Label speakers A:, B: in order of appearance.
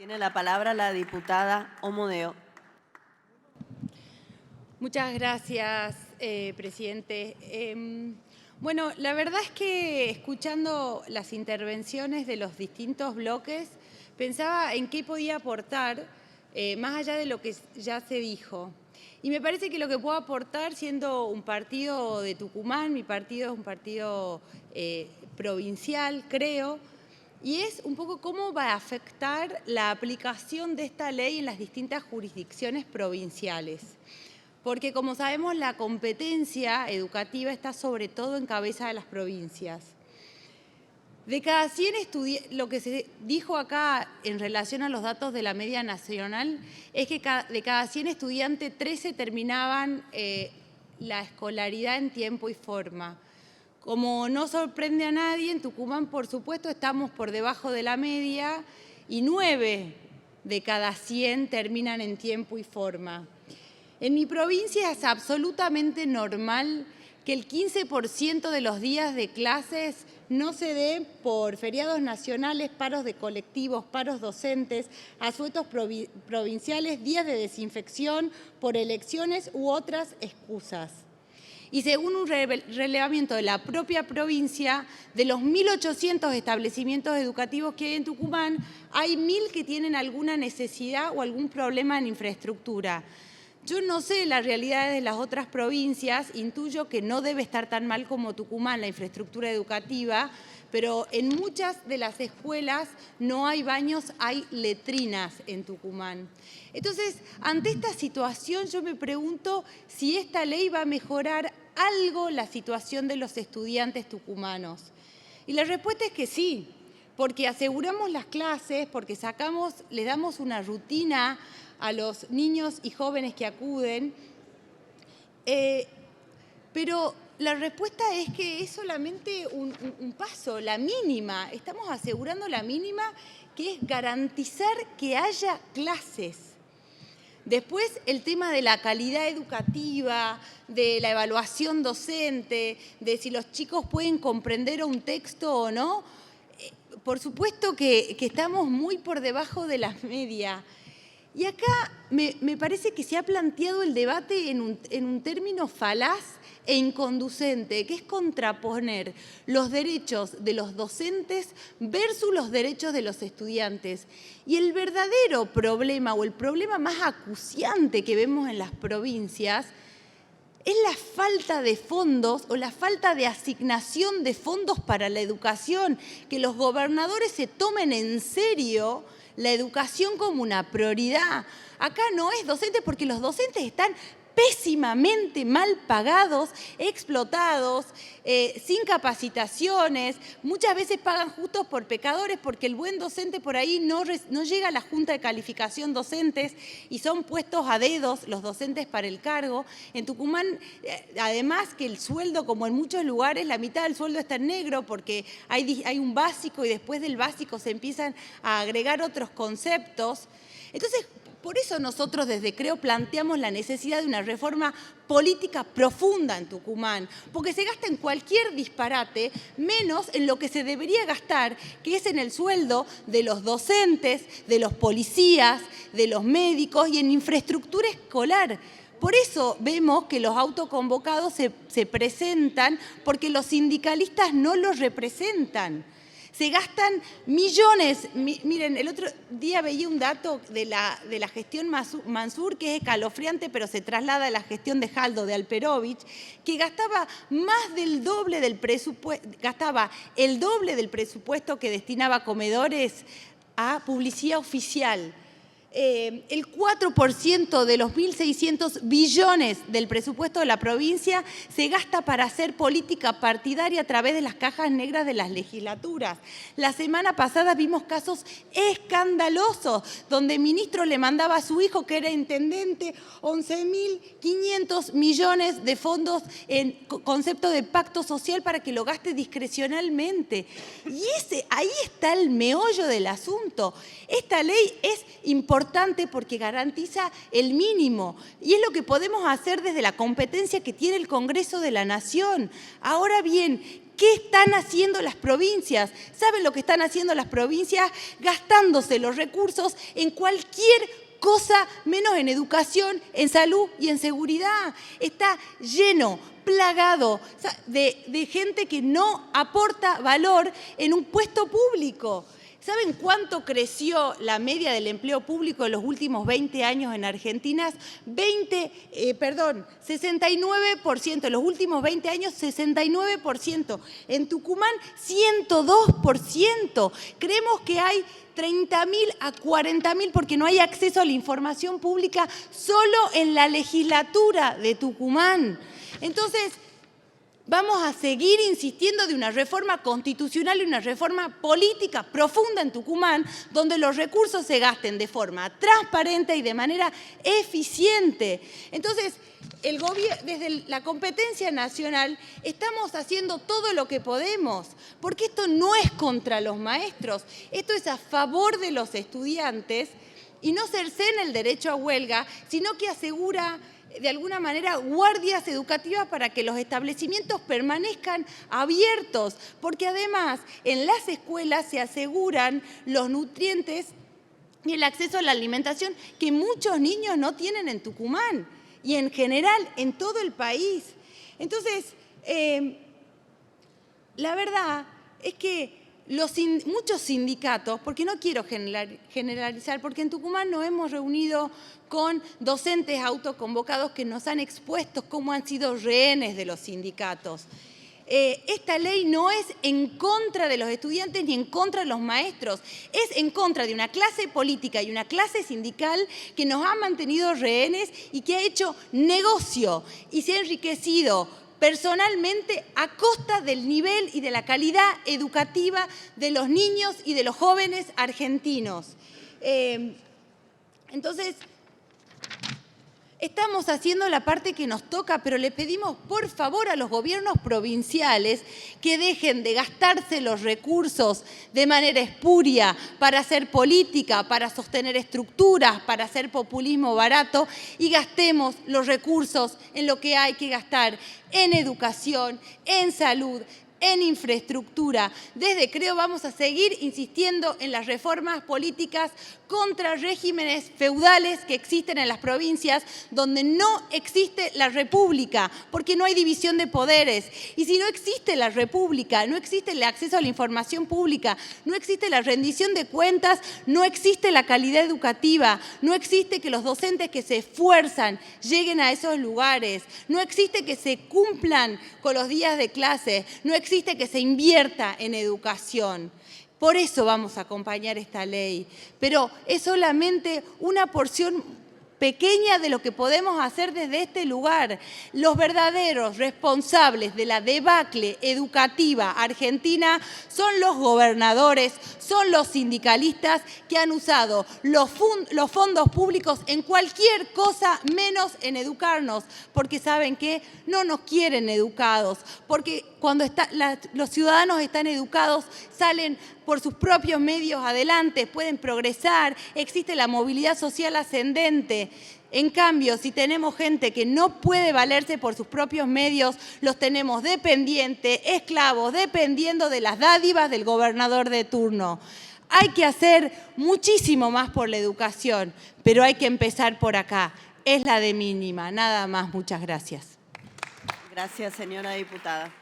A: Tiene la palabra la diputada Omodeo.
B: Muchas gracias, presidente. Bueno, la verdad es que escuchando las intervenciones de los distintos bloques, pensaba en qué podía aportar, más allá de lo que ya se dijo. Y me parece que lo que puedo aportar, siendo un partido de Tucumán, mi partido es un partido provincial, creo, y es un poco cómo va a afectar la aplicación de esta ley en las distintas jurisdicciones provinciales. Porque, como sabemos, la competencia educativa está sobre todo en cabeza de las provincias. De cada 100 estudiantes, lo que se dijo acá en relación a los datos de la media nacional, es que de cada 100 estudiantes, 13 terminaban la escolaridad en tiempo y forma. Como no sorprende a nadie, en Tucumán, por supuesto, estamos por debajo de la media y 9 de cada 100 terminan en tiempo y forma. En mi provincia es absolutamente normal que el 15% de los días de clases no se dé por feriados nacionales, paros de colectivos, paros docentes, asuetos provinciales, días de desinfección por elecciones u otras excusas. Y según un relevamiento de la propia provincia, de los 1.800 establecimientos educativos que hay en Tucumán, hay 1.000 que tienen alguna necesidad o algún problema en infraestructura. Yo no sé las realidades de las otras provincias, intuyo que no debe estar tan mal como Tucumán la infraestructura educativa, pero en muchas de las escuelas no hay baños, hay letrinas en Tucumán. Entonces, ante esta situación yo me pregunto si esta ley va a mejorar algo la situación de los estudiantes tucumanos. Y la respuesta es que sí, porque aseguramos las clases, porque les damos una rutina a los niños y jóvenes que acuden, pero la respuesta es que es solamente un paso, la mínima. Estamos asegurando la mínima, que es garantizar que haya clases. Después, el tema de la calidad educativa, de la evaluación docente, de si los chicos pueden comprender un texto o no, por supuesto que estamos muy por debajo de la media. Y acá me parece que se ha planteado el debate en un término falaz e inconducente, que es contraponer los derechos de los docentes versus los derechos de los estudiantes. Y el verdadero problema, o el problema más acuciante que vemos en las provincias, es la falta de fondos o la falta de asignación de fondos para la educación, que los gobernadores se tomen en serio la educación como una prioridad. Acá no es docente porque los docentes están pésimamente mal pagados, explotados, sin capacitaciones, muchas veces pagan justos por pecadores porque el buen docente por ahí no llega a la Junta de Calificación Docentes y son puestos a dedos los docentes para el cargo. En Tucumán, además que el sueldo, como en muchos lugares, la mitad del sueldo está en negro porque hay un básico y después del básico se empiezan a agregar otros conceptos. Entonces, por eso nosotros desde Creo planteamos la necesidad de una reforma política profunda en Tucumán, porque se gasta en cualquier disparate, menos en lo que se debería gastar, que es en el sueldo de los docentes, de los policías, de los médicos y en infraestructura escolar. Por eso vemos que los autoconvocados se presentan porque los sindicalistas no los representan. Se gastan millones. Miren, el otro día veía un dato de la gestión Mansur, que es escalofriante, pero se traslada a la gestión de Jaldo, de Alperovich, que gastaba más del doble del presupuesto, gastaba el doble del presupuesto que destinaba a comedores a publicidad oficial. El 4% de los 1.600 billones del presupuesto de la provincia se gasta para hacer política partidaria a través de las cajas negras de las legislaturas. La semana pasada vimos casos escandalosos donde el ministro le mandaba a su hijo, que era intendente, 11.500 millones de fondos en concepto de pacto social para que lo gaste discrecionalmente. Y ahí está el meollo del asunto. Esta ley es importante porque garantiza el mínimo y es lo que podemos hacer desde la competencia que tiene el Congreso de la Nación. Ahora bien, ¿qué están haciendo las provincias? ¿Saben lo que están haciendo las provincias? Gastándose los recursos en cualquier cosa menos en educación, en salud y en seguridad. Está lleno, plagado de gente que no aporta valor en un puesto público. ¿Saben cuánto creció la media del empleo público en los últimos 20 años en Argentina? 69%, en los últimos 20 años 69%. En Tucumán 102%. Creemos que hay 30.000 a 40.000 porque no hay acceso a la información pública solo en la legislatura de Tucumán. Entonces, vamos a seguir insistiendo de una reforma constitucional y una reforma política profunda en Tucumán, donde los recursos se gasten de forma transparente y de manera eficiente. Entonces, desde la competencia nacional estamos haciendo todo lo que podemos, porque esto no es contra los maestros, esto es a favor de los estudiantes y no cercena el derecho a huelga, sino que asegura de alguna manera guardias educativas para que los establecimientos permanezcan abiertos, porque además en las escuelas se aseguran los nutrientes y el acceso a la alimentación que muchos niños no tienen en Tucumán y en general en todo el país. Entonces, la verdad es que muchos sindicatos, porque no quiero generalizar, porque en Tucumán nos hemos reunido con docentes autoconvocados que nos han expuesto cómo han sido rehenes de los sindicatos. Esta ley no es en contra de los estudiantes ni en contra de los maestros, es en contra de una clase política y una clase sindical que nos ha mantenido rehenes y que ha hecho negocio y se ha enriquecido personalmente a costa del nivel y de la calidad educativa de los niños y de los jóvenes argentinos. Entonces, estamos haciendo la parte que nos toca, pero le pedimos por favor a los gobiernos provinciales que dejen de gastarse los recursos de manera espuria para hacer política, para sostener estructuras, para hacer populismo barato y gastemos los recursos en lo que hay que gastar, en educación, en salud, en infraestructura. Desde Creo vamos a seguir insistiendo en las reformas políticas contra regímenes feudales que existen en las provincias donde no existe la república, porque no hay división de poderes. Y si no existe la república, no existe el acceso a la información pública, no existe la rendición de cuentas, no existe la calidad educativa, no existe que los docentes que se esfuerzan lleguen a esos lugares, no existe que se cumplan con los días de clase, no existe que se invierta en educación. Por eso vamos a acompañar esta ley, pero es solamente una porción pequeña de lo que podemos hacer desde este lugar. Los verdaderos responsables de la debacle educativa argentina son los gobernadores, son los sindicalistas que han usado los fondos públicos en cualquier cosa menos en educarnos, porque saben que no nos quieren educados, porque cuando los ciudadanos están educados salen por sus propios medios adelante, pueden progresar, existe la movilidad social ascendente. En cambio, si tenemos gente que no puede valerse por sus propios medios, los tenemos dependientes, esclavos, dependiendo de las dádivas del gobernador de turno. Hay que hacer muchísimo más por la educación, pero hay que empezar por acá. Es la de mínima. Nada más, muchas gracias.
A: Gracias, señora diputada.